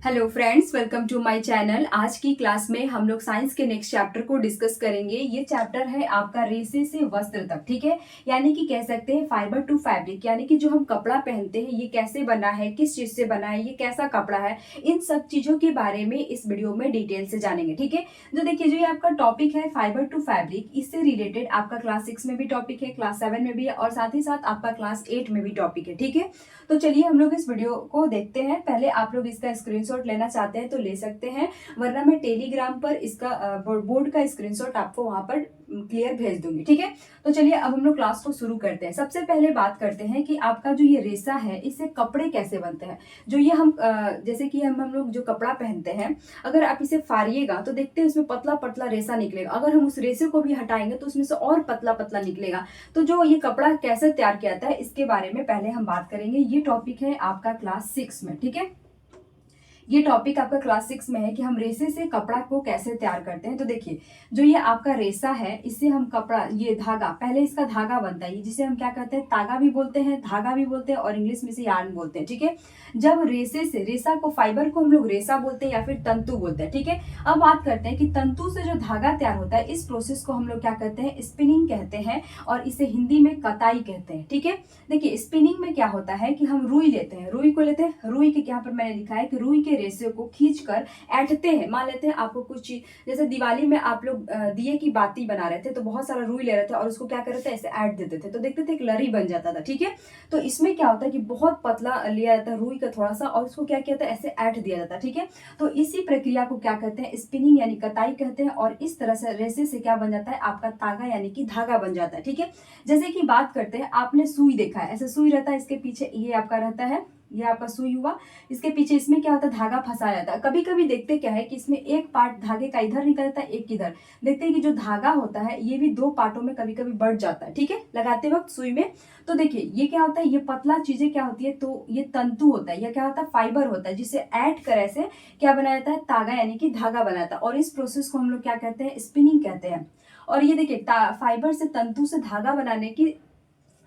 Hello friends, welcome to my channel. आज की class में हम लोग साइंस के नेक्स्ट चैप्टर को डिस्कस करेंगे। ये चैप्टर है आपका रेसे से वस्त्र तक, ठीक है। यानी कि कह सकते हैं फाइबर टू फैब्रिक, यानी कि जो हम कपड़ा पहनते हैं ये कैसे बना है, किस चीज से बना है, ये कैसा कपड़ा है, इन सब चीजों के बारे में इस वीडियो में डिटेल से जानेंगे, ठीक है। जो देखिए, जो ये आपका टॉपिक है फाइबर टू फैब्रिक, इससे रिलेटेड आपका क्लास 6 में भी टॉपिक है, क्लास 7 में भी है और साथ ही साथ आपका क्लास 8 में भी टॉपिक है, ठीक है। तो चलिए हम लोग इस वीडियो को देखते हैं। पहले आप लोग इसका स्क्रीनशॉट लेना चाहते हैं तो ले सकते हैं, वरना मैं टेलीग्राम पर इसका बोर्ड का स्क्रीनशॉट आपको वहां पर क्लियर भेज दूंगी, ठीक है। तो चलिए अब हम लोग क्लास को शुरू करते हैं। सबसे पहले बात करते हैं कि आपका जो ये रेशा है इससे कपड़े कैसे बनते हैं। जो ये हम जैसे कि हम लोग जो कपड़ा पहनते हैं, अगर आप इसे फाड़िएगा तो देखते हैं उसमें पतला पतला रेशा निकलेगा। अगर हम उस रेशे को भी हटाएंगे तो उसमें से और पतला पतला निकलेगा। तो जो ये कपड़ा कैसे तैयार किया जाता है इसके बारे में पहले हम बात करेंगे। ये टॉपिक है आपका क्लास 6 में, ठीक है। ये टॉपिक आपका क्लास 6 में है कि हम रेशे से कपड़ा को कैसे तैयार करते हैं। तो देखिए, जो ये आपका रेशा है इससे हम कपड़ा, ये धागा, पहले इसका धागा बनता है जिसे हम क्या कहते हैं, तागा भी बोलते हैं, धागा भी बोलते हैं और इंग्लिश में से यार्न बोलते हैं, ठीक है। जब रेशे से, रेशा को, फाइबर को हम लोग रेशा बोलते हैं या फिर तंतु बोलते हैं, ठीक है। अब बात करते हैं कि तंतु से जो धागा तैयार होता है इस प्रोसेस को हम लोग क्या कहते हैं, स्पिनिंग कहते हैं और इसे हिंदी में कताई कहते हैं, ठीक है। देखिए, स्पिनिंग में क्या होता है कि हम रुई लेते हैं, रुई को लेते हैं, रुई के यहाँ पर मैंने लिखा है कि रुई के रेशे को खींचकर ऐंठते हैं। मान लेते हैं आपको कुछ चीज, जैसे दिवाली में आप लोग दिए की बाती बना रहे थे तो बहुत सारा रुई ले रहे थे और उसको क्या कर रहे थे, ऐसे ऐंठ देते थे तो देखते थे एक लरी बन जाता था, ठीक है। तो इसमें क्या होता है कि बहुत पतला लिया जाता है रुई का थोड़ा सा और उसको क्या किया था, ऐसे ऐंठ दिया जाता है, ठीक है। तो इसी प्रक्रिया को क्या कहते हैं, स्पिनिंग यानी कताई कहते हैं और इस तरह से रेशे से क्या बन जाता है, आपका तागा यानी कि धागा बन जाता है, ठीक है। जैसे कि बात करते हैं, आपने सुई देखा है, ऐसे सुई रहता है, इसके पीछे ये आपका रहता है, ये आपका सुई हुआ, इसके पीछे इसमें क्या होता है, धागा फंसाया जाता है। कभी कभी देखते क्या है कि इसमें एक पार्ट धागे का इधर निकल जाता है, एक इधर। देखते हैं कि जो धागा होता है ये भी दो पार्टों में कभी कभी बढ़ जाता है, ठीक है, लगाते वक्त सुई में। तो देखिए ये क्या होता है, ये पतला चीजें क्या होती है, तो ये तंतु होता है, या क्या होता है, फाइबर होता है, जिसे ऐड कर ऐसे क्या बनाया जाता है, तागा यानी कि धागा बनाता है और इस प्रोसेस को हम लोग क्या कहते हैं, स्पिनिंग कहते हैं। और ये देखिए, फाइबर से, तंतु से धागा बनाने की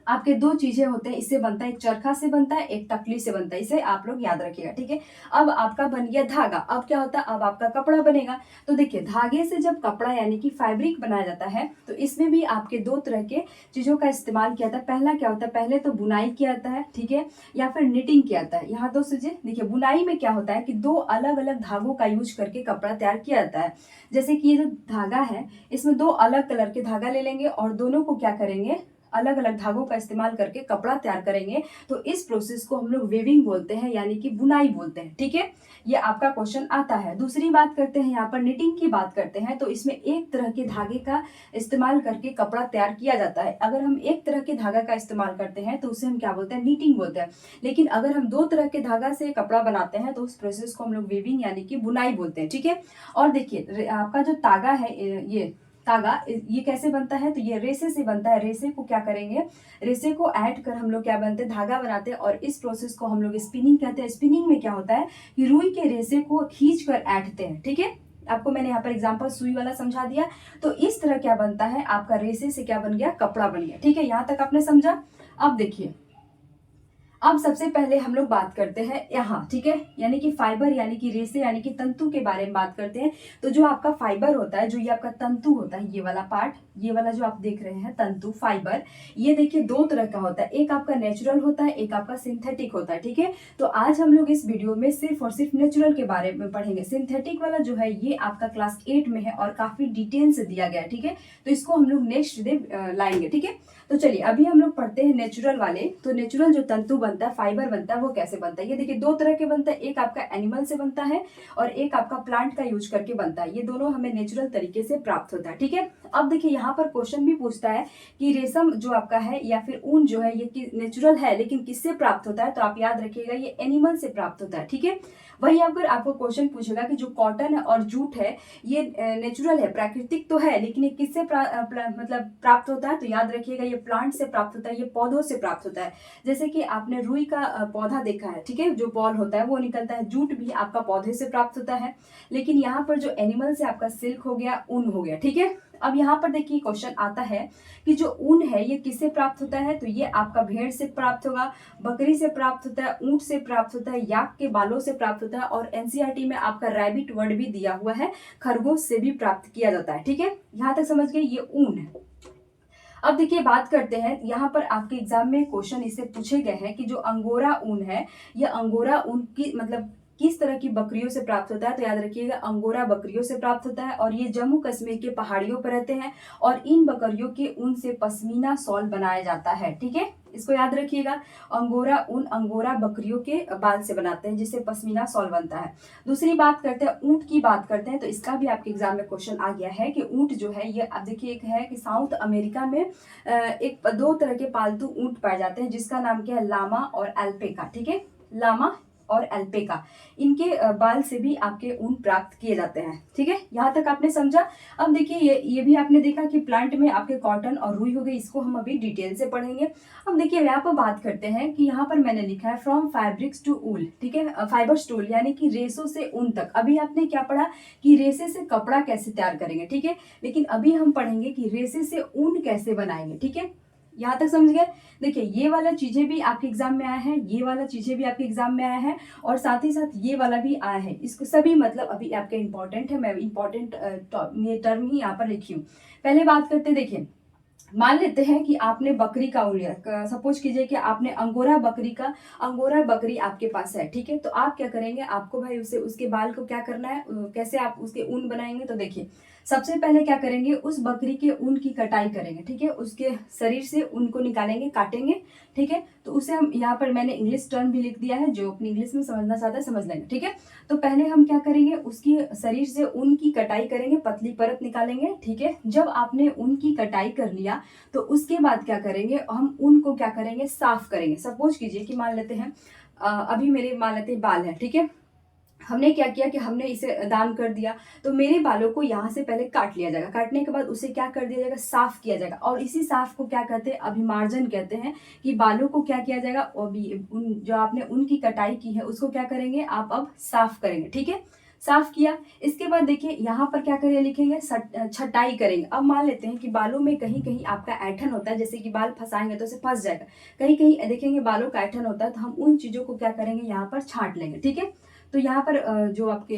आपके दो चीजें होते हैं, इससे बनता है, एक चरखा से बनता है, एक तकली से बनता है, इसे आप लोग याद रखिएगा, ठीक है। अब आपका बन गया धागा, अब क्या होता है, अब आपका कपड़ा बनेगा। तो देखिए, धागे से जब कपड़ा यानी कि फैब्रिक बनाया जाता है तो इसमें भी आपके दो तरह के चीजों का इस्तेमाल किया जाता है। पहला क्या होता है, पहले तो बुनाई किया जाता है, ठीक है, या फिर निटिंग किया जाता है। यहाँ दो चीजें देखिए, बुनाई में क्या होता है कि दो अलग अलग धागों का यूज करके कपड़ा तैयार किया जाता है। जैसे कि ये जो धागा है इसमें दो अलग कलर के धागा ले लेंगे और दोनों को क्या करेंगे, अलग अलग धागों का इस्तेमाल करके कपड़ा तैयार करेंगे। तो इस प्रोसेस को हम लोग वेविंग बोलते हैं यानी कि बुनाई बोलते हैं, ठीक है। ये आपका क्वेश्चन आता है। दूसरी बात करते हैं, यहाँ पर निटिंग की बात करते हैं तो इसमें एक तरह के धागे का इस्तेमाल करके कपड़ा तैयार किया जाता है। अगर हम एक तरह के धागा का इस्तेमाल करते हैं तो उसे हम क्या बोलते हैं, नीटिंग बोलते हैं। लेकिन अगर हम दो तरह के धागा से कपड़ा बनाते हैं तो उस प्रोसेस को हम लोग वेविंग यानी कि बुनाई बोलते हैं, ठीक है। और देखिए, आपका जो तागा है, ये तागा, ये कैसे बनता है, तो ये रेशे से बनता है। रेशे को क्या करेंगे, रेशे को ऐड कर हम लोग क्या बनते हैं, धागा बनाते हैं और इस प्रोसेस को हम लोग स्पिनिंग कहते हैं। स्पिनिंग में क्या होता है कि रुई के रेशे को खींच कर ऐंठते हैं, ठीक है। आपको मैंने यहाँ पर एग्जांपल सुई वाला समझा दिया। तो इस तरह क्या बनता है, आपका रेशे से क्या बन गया, कपड़ा बन गया, ठीक है। यहाँ तक आपने समझा। अब देखिए, अब सबसे पहले हम लोग बात करते हैं यहाँ, ठीक है, यानी कि फाइबर यानी कि रेशे यानी कि तंतु के बारे में बात करते हैं। तो जो आपका फाइबर होता है, जो ये आपका तंतु होता है, ये वाला पार्ट, ये वाला जो आप देख रहे हैं तंतु, फाइबर, ये देखिए दो तरह का होता है। एक आपका नेचुरल होता है, एक आपका सिंथेटिक होता है, ठीक है। तो आज हम लोग इस वीडियो में सिर्फ और सिर्फ नेचुरल के बारे में पढ़ेंगे। सिंथेटिक वाला जो है ये आपका क्लास 8 में है और काफी डिटेल से दिया गया है, ठीक है। तो इसको हम लोग नेक्स्ट डे लाएंगे, ठीक है। तो चलिए अभी हम लोग पढ़ते हैं नेचुरल वाले। तो नेचुरल जो तंतु बनता है, फाइबर बनता है, वो कैसे बनता है, ये देखिए दो तरह के बनता है। एक आपका एनिमल से बनता है और एक आपका प्लांट का यूज करके बनता है। ये दोनों हमें नेचुरल तरीके से प्राप्त होता है, ठीक है। अब देखिए, यहाँ पर क्वेश्चन भी पूछता है कि रेशम जो आपका है या फिर ऊन जो है ये नेचुरल है लेकिन किससे प्राप्त होता है, तो आप याद रखिएगा ये एनिमल से प्राप्त होता है, ठीक है। वही अगर आपको क्वेश्चन पूछेगा कि जो कॉटन है और जूट है ये नेचुरल है, प्राकृतिक तो है, लेकिन ये किससे मतलब प्राप्त होता है, तो याद रखिएगा ये प्लांट से प्राप्त होता है, ये पौधों से प्राप्त होता है। जैसे कि आपने रुई का पौधा देखा है, ठीक है, जो बॉल होता है वो निकलता है। जूट भी आपका पौधे से प्राप्त होता है, लेकिन यहाँ पर जो एनिमल से आपका सिल्क हो गया, ऊन हो गया, ठीक है। अब यहाँ पर देखिए क्वेश्चन आता है कि जो ऊन है ये किससे प्राप्त होता है, तो ये आपका भेड़ से प्राप्त होगा, बकरी से प्राप्त होता है, ऊंट से प्राप्त होता है, याक के बालों से प्राप्त होता है, और एनसीईआरटी में आपका रैबिट वर्ड भी दिया हुआ है, खरगोश से भी प्राप्त किया जाता है, ठीक है। यहाँ तक समझ गए, ये ऊन है। अब देखिए बात करते हैं, यहाँ पर आपके एग्जाम में क्वेश्चन इससे पूछे गए हैं कि जो अंगोरा ऊन है, यह अंगोरा ऊन की मतलब किस तरह की बकरियों से प्राप्त होता है, तो याद रखिएगा अंगोरा बकरियों से प्राप्त होता है, और ये जम्मू कश्मीर के पहाड़ियों पर रहते हैं, और इन बकरियों के ऊन से पश्मीना शॉल बनाया जाता है, ठीक है, इसको याद रखिएगा। अंगोरा ऊन अंगोरा बकरियों के बाल से बनाते हैं, जिससे पश्मीना शॉल बनता है। दूसरी बात करते हैं, ऊंट की बात करते हैं, तो इसका भी आपके एग्जाम में क्वेश्चन आ गया है कि ऊंट जो है ये, अब देखिए एक है कि साउथ अमेरिका में एक दो तरह के पालतू ऊंट पाए जाते हैं, जिसका नाम क्या है, लामा और एल्पेका, ठीक है, लामा और एल्पेका, इनके बाल से भी आपके ऊन प्राप्त किए जाते हैं, ठीक है। यहाँ तक आपने समझा। अब देखिए ये भी आपने देखा कि प्लांट में आपके कॉटन और रुई हो गई, इसको हम अभी डिटेल से पढ़ेंगे। अब देखिए यहाँ पर बात करते हैं कि यहाँ पर मैंने लिखा है फ्रॉम फैब्रिक्स टू ऊल, ठीक है, फाइबर्स टू ऊल, यानी कि रेशों से ऊन तक। अभी आपने क्या पढ़ा कि रेशे से कपड़ा कैसे तैयार करेंगे, ठीक है, लेकिन अभी हम पढ़ेंगे कि रेशे से ऊन कैसे बनाएंगे, ठीक है। यहाँ तक समझ गए। देखिए ये वाला चीजें भी आपके एग्जाम में आया है, ये वाला चीजें भी आपके एग्जाम में आया है, और साथ ही साथ ये वाला भी आया है। इसको सभी मतलब अभी आपके इंपॉर्टेंट है, मैं इंपॉर्टेंट ये टर्म ही यहाँ पर लिखी हूँ। पहले बात करते हैं, देखिए मान लेते हैं कि आपने बकरी का ऊन लिया, सपोज कीजिए कि आपने अंगोरा बकरी आपके पास है, ठीक है, तो आप क्या करेंगे, आपको भाई उसे उसके बाल को क्या करना है, कैसे आप उसके ऊन बनाएंगे, तो देखिए सबसे पहले क्या करेंगे, उस बकरी के ऊन की कटाई करेंगे, ठीक है, उसके शरीर से ऊन को निकालेंगे, काटेंगे, ठीक है, तो उसे हम यहाँ पर मैंने इंग्लिश टर्म भी लिख दिया है, जो अपनी इंग्लिश में समझना चाहता है समझ लेंगे, ठीक है। तो पहले हम क्या करेंगे, उसकी शरीर से ऊन की कटाई करेंगे, पतली परत निकालेंगे, ठीक है। जब आपने ऊन की कटाई कर लिया तो उसके बाद क्या करेंगे, हम ऊन को क्या करेंगे, साफ करेंगे। सपोज कीजिए कि मान लेते हैं अभी मेरे मान लेते हैं बाल है, ठीक है, हमने क्या किया कि हमने इसे दान कर दिया, तो मेरे बालों को यहाँ से पहले काट लिया जाएगा, काटने के बाद उसे क्या कर दिया जाएगा, साफ किया जाएगा, और इसी साफ को क्या कहते हैं, अभिमार्जन कहते हैं, कि बालों को क्या किया जाएगा, जो आपने उनकी कटाई की है उसको क्या करेंगे, आप अब साफ करेंगे, ठीक है, साफ किया। इसके बाद देखिए यहाँ पर क्या करेंगे, लिखेंगे छटाई करेंगे। अब मान लेते हैं कि बालों में कहीं कहीं आपका ऐठन होता है, जैसे कि बाल फंसाएंगे तो उसे फंस जाएगा, कहीं कहीं देखेंगे बालों का ऐठन होता है, तो हम उन चीजों को क्या करेंगे, यहाँ पर छांट लेंगे, ठीक है। तो यहाँ पर जो आपके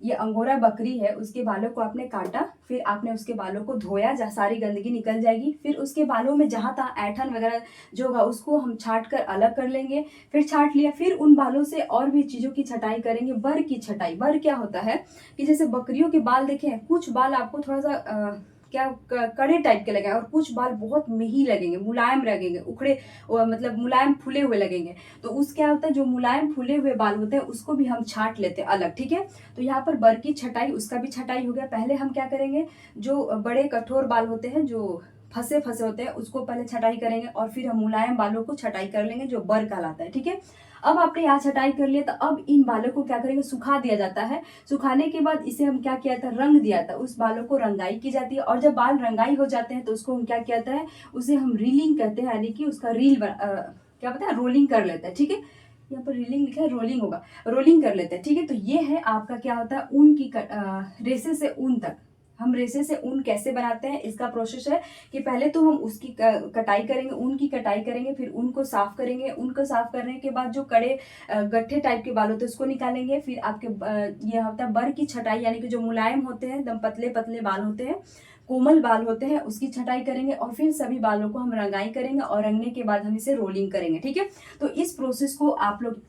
ये अंगोरा बकरी है उसके बालों को आपने काटा, फिर आपने उसके बालों को धोया, जहाँ सारी गंदगी निकल जाएगी, फिर उसके बालों में जहाँ तहाँ ऐठन वगैरह जो होगा उसको हम छाट कर अलग कर लेंगे। फिर छाट लिया, फिर उन बालों से और भी चीज़ों की छटाई करेंगे। बर की छटाई, बर क्या होता है कि जैसे बकरियों के बाल देखें, कुछ बाल आपको थोड़ा सा क्या कड़े टाइप के लगेंगे, और कुछ बाल बहुत मिही लगेंगे, मुलायम लगेंगे, उखड़े मतलब मुलायम फूले हुए लगेंगे। तो उस क्या होता है, जो मुलायम फूले हुए बाल होते हैं उसको भी हम छांट लेते हैं अलग, ठीक है। तो यहाँ पर बर की छटाई, उसका भी छटाई हो गया। पहले हम क्या करेंगे, जो बड़े कठोर बाल होते हैं जो फंसे फंसे होते हैं उसको पहले छटाई करेंगे, और फिर हम मुलायम बालों को छटाई कर लेंगे, जो बर कहलाता है, ठीक है। अब आपने यहाँ छटाई कर लिया, तो अब इन बालों को क्या करेंगे, सुखा दिया जाता है। सुखाने के बाद इसे हम क्या किया था, रंग दिया था, उस बालों को रंगाई की जाती है। और जब बाल रंगाई हो जाते हैं तो उसको हम क्या किया है, उसे हम रीलिंग कहते हैं, यानी कि उसका क्या पता है, रोलिंग कर लेते हैं, ठीक है। यहाँ पर रीलिंग लिखा है, रोलिंग होगा, रोलिंग कर लेते हैं, ठीक है। तो ये है आपका क्या होता है, ऊन की रेशे से ऊन तक। हम रेशे से ऊन कैसे बनाते हैं, इसका प्रोसेस है कि पहले तो हम उसकी कटाई करेंगे, ऊन की कटाई करेंगे, फिर ऊन को साफ करेंगे। ऊन को साफ करने के बाद जो कड़े गट्ठे टाइप के बाल होते हैं उसको निकालेंगे। फिर आपके ये होता है बर की छटाई, यानी कि जो मुलायम होते हैं, एकदम पतले पतले बाल होते हैं, कोमल बाल होते हैं, उसकी छटाई करेंगे। और फिर सभी बालों को हम रंगाई करेंगे, और रंगने के बाद हम इसे रोलिंग करेंगे, ठीक है। तो इस प्रोसेस को आप लोग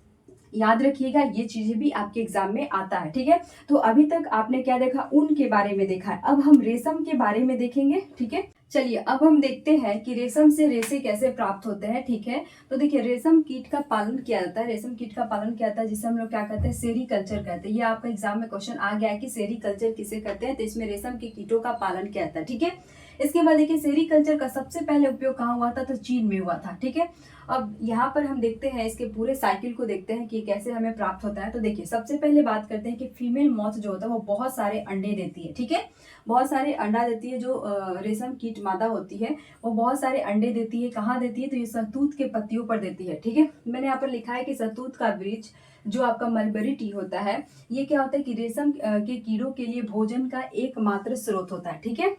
याद रखिएगा, ये चीजें भी आपके एग्जाम में आता है, ठीक है। तो अभी तक आपने क्या देखा, ऊन के बारे में देखा है। अब हम रेशम के बारे में देखेंगे, ठीक है। चलिए अब हम देखते हैं कि रेशम से रेशे कैसे प्राप्त होते हैं, ठीक है। तो देखिए रेशम कीट का पालन किया जाता है, रेशम कीट का पालन किया जाता है, जिसे हम लोग क्या कहते हैं, सेरीकल्चर कहते हैं। ये आपका एग्जाम में क्वेश्चन आ गया है कि सेरीकल्चर किसे कहते हैं, तो इसमें रेशम के कीटों का पालन किया जाता है, ठीक है। इसके बाद देखिए सेरीकल्चर का सबसे पहले उपयोग कहाँ हुआ था, तो चीन में हुआ था। ठीक है, अब यहाँ पर हम देखते हैं इसके पूरे साइकिल को देखते हैं कि कैसे हमें प्राप्त होता है। तो देखिए सबसे पहले बात करते हैं कि फीमेल मॉथ जो होता है वो बहुत सारे अंडे देती है। ठीक है, बहुत सारे अंडा देती है। जो रेशम कीट मादा होती है वो बहुत सारे अंडे देती है। कहाँ देती है, तो ये शहतूत के पत्तियों पर देती है। ठीक है, मैंने यहाँ पर लिखा है कि शहतूत का वृक्ष जो आपका मलबेरी टी होता है, ये क्या होता है कि रेशम के कीड़ों के लिए भोजन का एकमात्र स्रोत होता है। ठीक है,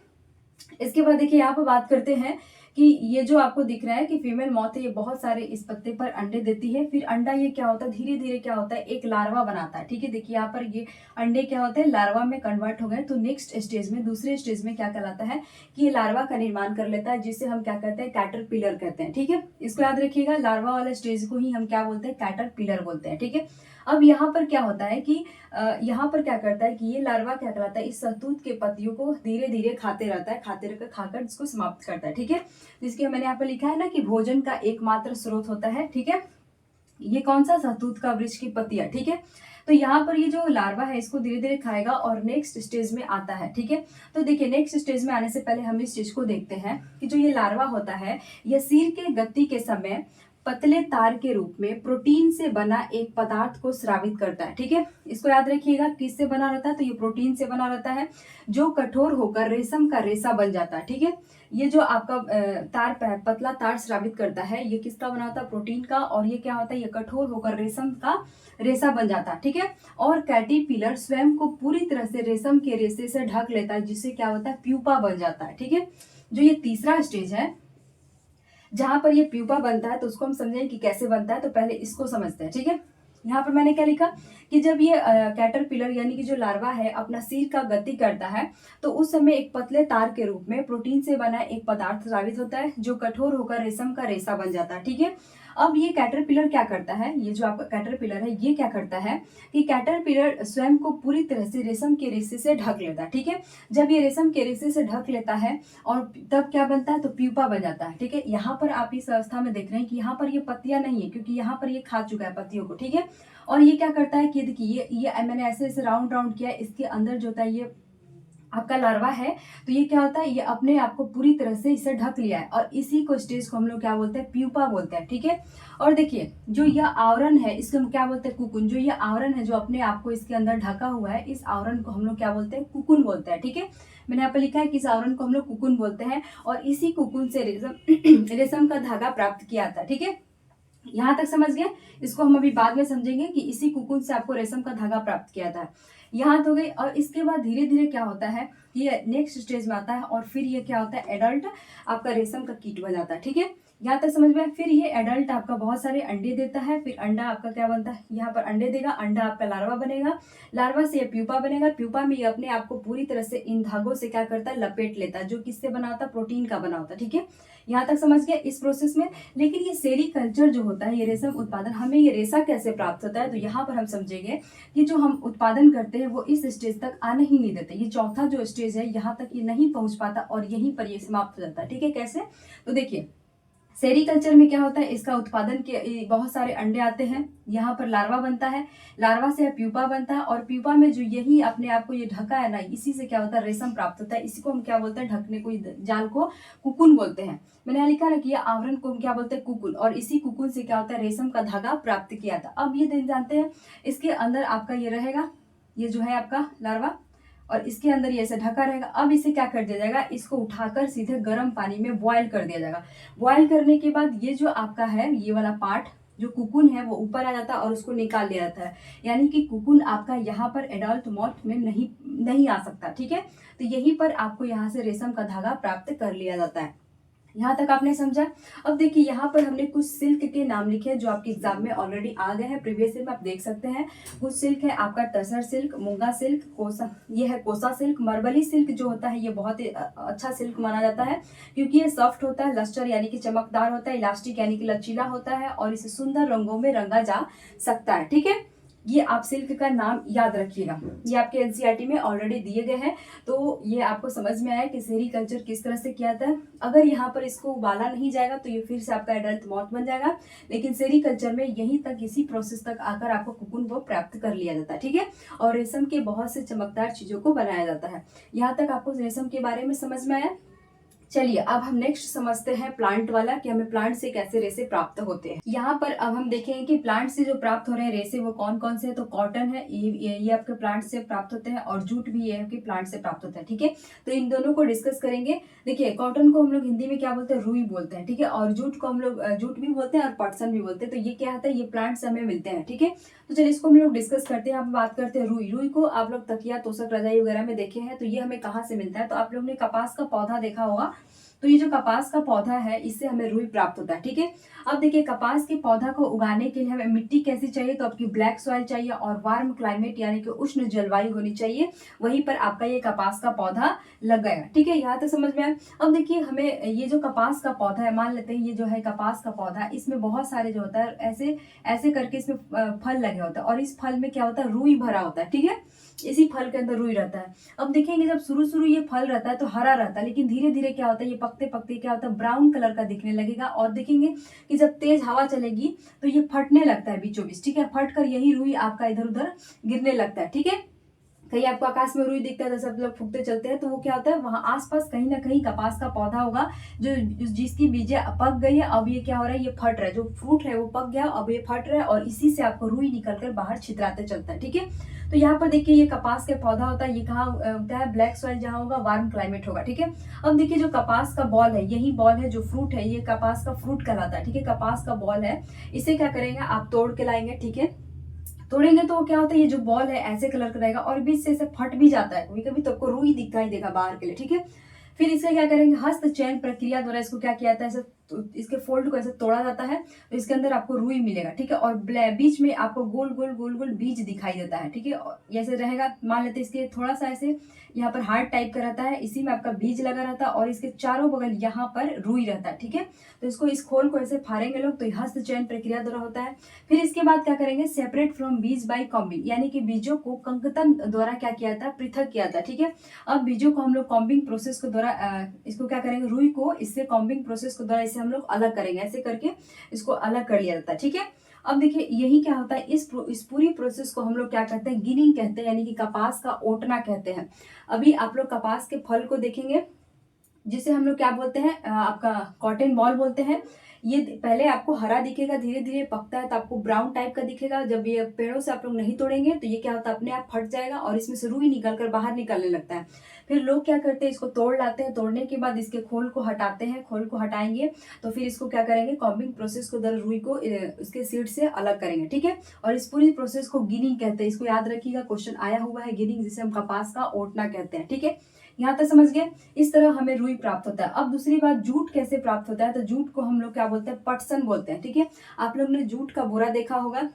इसके बाद देखिए यहाँ पर बात करते हैं कि ये जो आपको दिख रहा है कि फीमेल मॉथ है, ये बहुत सारे इस पत्ते पर अंडे देती है। फिर अंडा ये क्या होता है, धीरे धीरे क्या होता है, एक लार्वा बनाता है। ठीक है, देखिए यहाँ पर ये अंडे क्या होते हैं, लार्वा में कन्वर्ट हो गए। तो नेक्स्ट स्टेज में, दूसरे स्टेज में क्या कहलाता है कि ये लार्वा का निर्माण कर लेता है, जिसे हम क्या कहते हैं, कैटरपिलर कहते हैं। ठीक है, इसको याद रखिएगा, लार्वा वाला स्टेज को ही हम क्या बोलते हैं, कैटरपिलर बोलते हैं। ठीक है, अब यहाँ पर क्या होता है कि यहाँ पर क्या करता है कि ये लार्वा क्या कहलाता है, इस शहतूत के पत्तियों को धीरे धीरे खाते रहता है, खाते रहकर खाकर इसको समाप्त करता है। ठीक है, जिसके मैंने यहाँ पर लिखा है ना कि भोजन का एकमात्र स्रोत होता है। ठीक है, ये कौन सा, शहतूत का वृक्ष की पत्तियां। ठीक है, तो यहाँ पर ये जो लार्वा है इसको धीरे धीरे खाएगा और नेक्स्ट स्टेज में आता है। ठीक है, तो देखिए नेक्स्ट स्टेज में आने से पहले हम इस चीज को देखते हैं कि जो ये लार्वा होता है, यह सिर के गति के समय पतले तार के रूप में प्रोटीन से बना एक पदार्थ को स्रावित करता है। ठीक है, इसको याद रखिएगा, किससे बना रहता है, तो ये प्रोटीन से बना रहता है, जो कठोर होकर रेशम का रेशा बन जाता है। ठीक है, ये जो आपका पतला तार स्रावित करता है, ये किसका बना होता है, प्रोटीन का, और ये क्या होता है, ये कठोर होकर रेशम का रेशा बन जाता है। ठीक है, और कैटरपिलर स्वयं को पूरी तरह से रेशम के रेशे से ढक लेता है, जिससे क्या होता है, प्यूपा बन जाता है। ठीक है, जो ये तीसरा स्टेज है जहां पर ये प्यूपा बनता है, तो उसको हम समझें कि कैसे बनता है। तो पहले इसको समझते हैं। ठीक है, यहाँ पर मैंने क्या लिखा कि जब ये कैटरपिलर यानी कि जो लार्वा है अपना सिर का गति करता है, तो उस समय एक पतले तार के रूप में प्रोटीन से बना एक पदार्थ स्रावित होता है, जो कठोर होकर रेशम का रेशा बन जाता है। ठीक है, अब ये कैटरपिलर क्या करता है, ये जो आपका कैटरपिलर है ये क्या करता है कि कैटरपिलर स्वयं को पूरी तरह से रेशम के रेशे से ढक लेता है। ठीक है, जब ये रेशम के रेशे से ढक लेता है और तब क्या बनता है, तो प्यूपा बन जाता है। ठीक है, यहाँ पर आप इस अवस्था में देख रहे हैं कि यहाँ पर ये पत्तियां नहीं है, क्योंकि यहाँ पर ये खा चुका है पत्तियों को। ठीक है, और ये क्या करता है कि देखिए ये मैंने ऐसे ऐसे राउंड राउंड किया, इसके अंदर जो होता है ये आपका लार्वा है, तो ये क्या होता है, ये अपने आप को पूरी तरह से इसे ढक लिया है, और इसी को स्टेज को हम लोग क्या बोलते हैं, प्यूपा बोलते हैं। ठीक है, और देखिए जो यह आवरण है इसको हम क्या बोलते हैं, कुकुन। जो ये आवरण है जो अपने आप को इसके अंदर ढका हुआ है, इस आवरण को हम लोग क्या बोलते हैं, कुकुन बोलते हैं। ठीक है, मैंने यहाँ पर लिखा है कि इस आवरण को हम लोग कुकुन बोलते हैं, और इसी कुकुन से रेशम रेशम का धागा प्राप्त किया जाता है। ठीक है, यहाँ तक समझ गए, इसको हम अभी बाद में समझेंगे कि इसी कुकुन से आपको रेशम का धागा प्राप्त किया था। यहाँ तो गई, और इसके बाद धीरे धीरे क्या होता है, ये नेक्स्ट स्टेज में आता है, और फिर ये क्या होता है, एडल्ट आपका रेशम का कीट बन जाता है। ठीक है, यहाँ तक समझ में। फिर ये एडल्ट आपका बहुत सारे अंडे देता है, फिर अंडा आपका क्या बनता है, यहाँ पर अंडे देगा, अंडा आपका लार्वा बनेगा, लार्वा से ये प्यूपा बनेगा, प्यूपा में ये अपने आप को पूरी तरह से इन धागों से क्या करता है, लपेट लेता है, जो किससे बना होता है, प्रोटीन का बना होता है। ठीक है, यहाँ तक समझ गया इस प्रोसेस में। लेकिन ये सेरीकल्चर जो होता है, ये रेशम उत्पादन, हमें ये रेशा कैसे प्राप्त होता है, तो यहाँ पर हम समझेंगे कि जो हम उत्पादन करते हैं वो इस स्टेज तक आने ही नहीं देते। ये चौथा जो स्टेज है यहाँ तक ये नहीं पहुंच पाता, और यहीं पर ये समाप्त हो जाता है। ठीक है, कैसे, तो देखिए सेरीकल्चर में क्या होता है, इसका उत्पादन के बहुत सारे अंडे आते हैं, यहाँ पर लार्वा बनता है, लार्वा से प्यूपा बनता है, और प्यूपा में जो यही अपने आप को ये ढका है ना, इसी से क्या होता है, रेशम प्राप्त होता है। इसी को हम क्या बोलते हैं, ढकने को, जाल को कुकुन बोलते हैं। मैंने यहाँ लिखा ना कि ये आवरण को हम क्या बोलते हैं, कुकुन, और इसी कुकुन से क्या होता है, रेशम का धागा प्राप्त किया था। अब ये दिन जानते हैं, इसके अंदर आपका ये रहेगा, ये जो है आपका लार्वा, और इसके अंदर ये ऐसे ढका रहेगा। अब इसे क्या कर दिया जाएगा, इसको उठाकर सीधे गर्म पानी में बॉयल कर दिया जाएगा। बॉयल करने के बाद ये जो आपका है, ये वाला पार्ट जो कुकुन है वो ऊपर आ जाता है और उसको निकाल लिया जाता है, यानी कि कुकुन आपका यहाँ पर एडल्ट मॉथ में नहीं आ सकता। ठीक है, तो यहीं पर आपको यहाँ से रेशम का धागा प्राप्त कर लिया जाता है। यहाँ तक आपने समझा। अब देखिए यहाँ पर हमने कुछ सिल्क के नाम लिखे हैं जो आपके एग्जाम में ऑलरेडी आ गए हैं, प्रीवियस ईयर में आप देख सकते हैं। कुछ सिल्क है आपका टसर सिल्क, मूंगा सिल्क, कोसा, ये है कोसा सिल्क। मरबली सिल्क जो होता है ये बहुत ही अच्छा सिल्क माना जाता है, क्योंकि ये सॉफ्ट होता है, लस्टर यानी कि चमकदार होता है, इलास्टिक यानी कि लचीला होता है, और इसे सुंदर रंगों में रंगा जा सकता है। ठीक है, ये आप सिल्क का नाम याद रखिएगा, ये आपके एनसीईआरटी में ऑलरेडी दिए गए हैं। तो ये आपको समझ में आया कि सेरीकल्चर किस तरह से किया था। अगर यहाँ पर इसको उबाला नहीं जाएगा तो ये फिर से आपका एडल्ट मॉथ बन जाएगा, लेकिन सेरीकल्चर में यहीं तक, इसी प्रोसेस तक आकर आपको कुकुन को प्राप्त कर लिया जाता है। ठीक है, और रेशम के बहुत से चमकदार चीजों को बनाया जाता है। यहाँ तक आपको रेशम के बारे में समझ में आया। चलिए अब हम नेक्स्ट समझते हैं प्लांट वाला कि हमें प्लांट से कैसे रेशे प्राप्त होते हैं। यहाँ पर अब हम देखेंगे कि प्लांट से जो प्राप्त हो रहे हैं रेशे वो कौन कौन से हैं। तो कॉटन है, ये आपके प्लांट से प्राप्त होते हैं, और जूट भी ये है कि प्लांट से प्राप्त होता है। ठीक है, तो इन दोनों को डिस्कस करेंगे। देखिए कॉटन को हम लोग हिंदी में क्या बोलते हैं, रुई बोलते हैं। ठीक है, और जूट को हम लोग जूट भी बोलते हैं और पटसन भी बोलते हैं। तो ये क्या होता है, ये प्लांट से हमें मिलते हैं। ठीक है, तो चलिए इसको हम लोग डिस्कस करते हैं। यहाँ पे बात करते हैं रुई। रुई को आप लोग तकिया, तोशक, रजाई वगैरह में देखे हैं। तो ये हमें कहाँ से मिलता है, तो आप लोग ने कपास का पौधा देखा होगा। तो ये जो कपास का पौधा है इससे हमें रुई प्राप्त होता है। ठीक है, अब देखिए कपास के पौधा को उगाने के लिए हमें मिट्टी कैसी चाहिए, तो आपकी ब्लैक सॉइल चाहिए और वार्म क्लाइमेट यानी कि उष्ण जलवायु होनी चाहिए। वहीं पर आपका ये कपास का पौधा लग गया। ठीक है, यहाँ तक समझ में आया। अब देखिए हमें ये जो कपास का पौधा है, मान लेते हैं ये जो है कपास का पौधा, इसमें बहुत सारे जो होता है ऐसे ऐसे करके इसमें फल लगे होता है, और इस फल में क्या होता है, रुई भरा होता है। ठीक है, इसी फल के अंदर रुई रहता है। अब देखेंगे जब शुरू शुरू ये फल रहता है तो हरा रहता है, लेकिन धीरे धीरे क्या होता है, ये पकते पकते क्या होता है, ब्राउन कलर का दिखने लगेगा। और देखेंगे कि जब तेज हवा चलेगी तो ये फटने लगता है बीचों बीच। ठीक है, फट कर यही रुई आपका इधर उधर गिरने लगता है। ठीक है, कहीं आपको आकाश में रुई दिखता है, जैसे आप लोग फूकते चलते हैं, तो वो क्या होता है, वहां आसपास कहीं ना कहीं कपास का पौधा होगा जो जिसकी बीजें पक गई है। अब ये क्या हो रहा है, ये फट रहा है, जो फ्रूट है वो पक गया, अब ये फट रहा है, और इसी से आपको रुई निकल कर बाहर छितराते चलता है। ठीक है, तो यहाँ पर देखिए ये कपास का पौधा होता है, ये कहाँ होता है, ब्लैक सॉइल जहाँ होगा, वार्म क्लाइमेट होगा। ठीक है, अब देखिए जो कपास का बॉल है, यही बॉल है जो फ्रूट है, ये कपास का फ्रूट कहलाता है। ठीक है, कपास का बॉल है, इसे क्या करेंगे आप तोड़ के लाएंगे। ठीक है, तोड़ेंगे तो क्या होता है, ये जो बॉल है ऐसे कलर का रहेगा और बीच से ऐसे फट भी जाता है, कभी कभी तो आपको रुई दिखाई देगा बाहर के लिए। ठीक है, फिर इसे क्या करेंगे, हस्त चयन प्रक्रिया द्वारा इसको क्या किया जाता है, ऐसे तो इसके फोल्ड को ऐसे तोड़ा जाता है, तो इसके अंदर आपको रुई मिलेगा। ठीक है, और बीच में आपको गोल गोल गोल गोल बीज दिखाई देता है। ठीक है, ऐसे रहेगा, मान लेते हैं इसके थोड़ा सा ऐसे यहाँ पर हार्ड टाइप का रहता है, इसी में आपका बीज लगा रहता है, और इसके चारों बगल यहाँ पर रुई रहता है। ठीक है, तो इसको इस खोल को ऐसे फाड़ेंगे लोग, तो हस्त चयन प्रक्रिया द्वारा होता है। फिर इसके बाद क्या करेंगे, सेपरेट फ्रॉम बीज बाई कॉम्बिंग, यानी कि बीजों को कंकतन द्वारा क्या किया जाता है, पृथक किया जाता है। ठीक है, अब बीजों को हम लोग कॉम्बिंग प्रोसेस के द्वारा इसको क्या करेंगे, रुई को इससे कॉम्बिंग प्रोसेस के द्वारा इसे हम लोग अलग करेंगे, ऐसे करके इसको अलग कर लिया जाता है। ठीक है, अब देखिए यही क्या होता है, इस पूरी प्रोसेस को हम लोग क्या कहते हैं, गिनिंग कहते हैं, यानी कि कपास का ओटना कहते हैं। अभी आप लोग कपास के फल को देखेंगे, जिसे हम लोग क्या बोलते हैं, आपका कॉटन बॉल बोलते हैं। ये पहले आपको हरा दिखेगा, धीरे धीरे पकता है तो आपको ब्राउन टाइप का दिखेगा। जब ये पेड़ों से आप लोग नहीं तोड़ेंगे तो ये क्या होता है, अपने आप फट जाएगा और इसमें से रुई निकल कर बाहर निकलने लगता है। फिर लोग क्या करते हैं, इसको तोड़ लाते हैं, तोड़ने के बाद इसके खोल को हटाते हैं। खोल को हटाएंगे तो फिर इसको क्या करेंगे, कॉम्बिंग प्रोसेस को द्वारा रुई को इसके सीड से अलग करेंगे। ठीक है, और इस पूरी प्रोसेस को गिनिंग कहते हैं। इसको याद रखिएगा, क्वेश्चन आया हुआ है गिनिंग, जिसे हम कपास का ओटना कहते हैं। ठीक है, यहाँ तक समझ गए। इस तरह हमें रुई प्राप्त होता है। अब दूसरी बात, जूट कैसे प्राप्त होता है, तो जूट को हम लोग क्या बोलते हैं, पटसन बोलते हैं। ठीक है, आप लोग ने जूट का बोरा देखा होगा।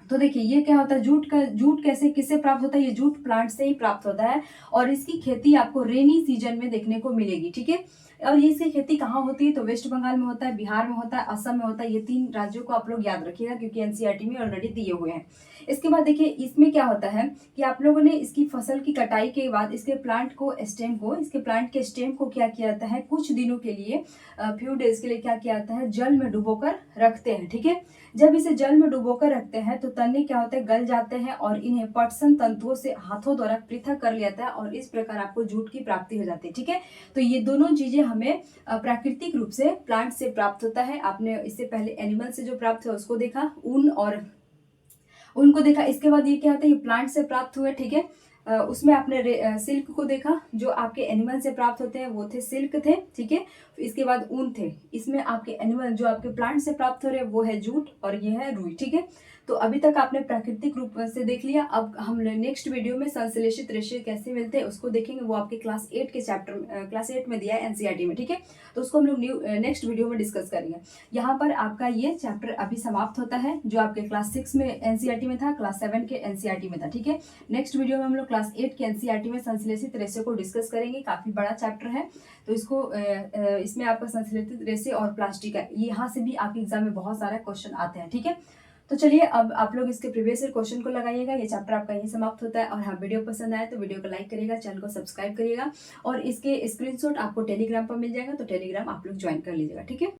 तो देखिए ये क्या होता है, जूट कैसे किससे प्राप्त होता है, ये जूट प्लांट से ही प्राप्त होता है, और इसकी खेती आपको रेनी सीजन में देखने को मिलेगी। ठीक है, और इसकी खेती कहाँ होती है, तो वेस्ट बंगाल में होता है, बिहार में होता है, असम में होता है। ये 3 राज्यों को आप लोग याद रखिएगा, क्योंकि एनसीईआरटी में ऑलरेडी दिए हुए हैं। इसके बाद देखिए इसमें क्या होता है कि आप लोगों ने इसकी फसल की कटाई के बाद इसके प्लांट को इसके प्लांट के स्टेम को क्या किया जाता है, कुछ दिनों के लिए, फ्यू डेज के लिए क्या किया जाता है, जल में डुबोकर रखते हैं। ठीक है, जब इसे जल में डुबोकर रखते हैं तो तने क्या होते हैं, गल जाते हैं, और इन्हें पटसन तंतुओं से हाथों द्वारा पृथक कर लिया जाता है, और इस प्रकार आपको जूट की प्राप्ति हो जाती है। ठीक है, तो ये दोनों चीजें हमें प्राकृतिक रूप से प्लांट से प्राप्त होता है। आपने इससे पहले एनिमल से जो प्राप्त है उसको देखा, ऊन और उनको देखा। इसके बाद ये क्या होता है, ये प्लांट से प्राप्त हुए। ठीक है, उसमें आपने सिल्क को देखा, जो आपके एनिमल से प्राप्त होते हैं वो थे सिल्क थे। ठीक है, इसके बाद ऊन थे। इसमें आपके एनिमल जो आपके प्लांट से प्राप्त हो रहे हैं वो है जूट, और ये है रुई। ठीक है, तो अभी तक आपने प्राकृतिक रूप से देख लिया। अब हम नेक्स्ट वीडियो में संश्लेषित रेशे कैसे मिलते हैं उसको देखेंगे। वो आपके क्लास 8 के चैप्टर क्लास 8 में दिया है एनसीईआरटी में। ठीक है, तो उसको हम लोग नेक्स्ट वीडियो में डिस्कस करेंगे। यहाँ पर आपका ये चैप्टर अभी समाप्त होता है, जो आपके क्लास 6 में एनसीईआरटी में था, क्लास 7 के एनसीईआरटी में था। ठीक है, नेक्स्ट वीडियो में हम लोग क्लास 8 के एनसीईआरटी में संश्लेषित रेशे को डिस्कस करेंगे। काफी बड़ा चैप्टर है, तो इसमें आपका संश्लेषित रेशे और प्लास्टिक है, यहाँ से भी आपके एग्जाम में बहुत सारे क्वेश्चन आते हैं। ठीक है, तो चलिए अब आप लोग इसके प्रीवियस ईयर क्वेश्चन को लगाइएगा। ये चैप्टर आपका यही समाप्त होता है। और हाँ, वीडियो पसंद आए तो वीडियो को लाइक करिएगा, चैनल को सब्सक्राइब करिएगा, और इसके स्क्रीनशॉट आपको टेलीग्राम पर मिल जाएगा, तो टेलीग्राम आप लोग ज्वाइन कर लीजिएगा। ठीक है।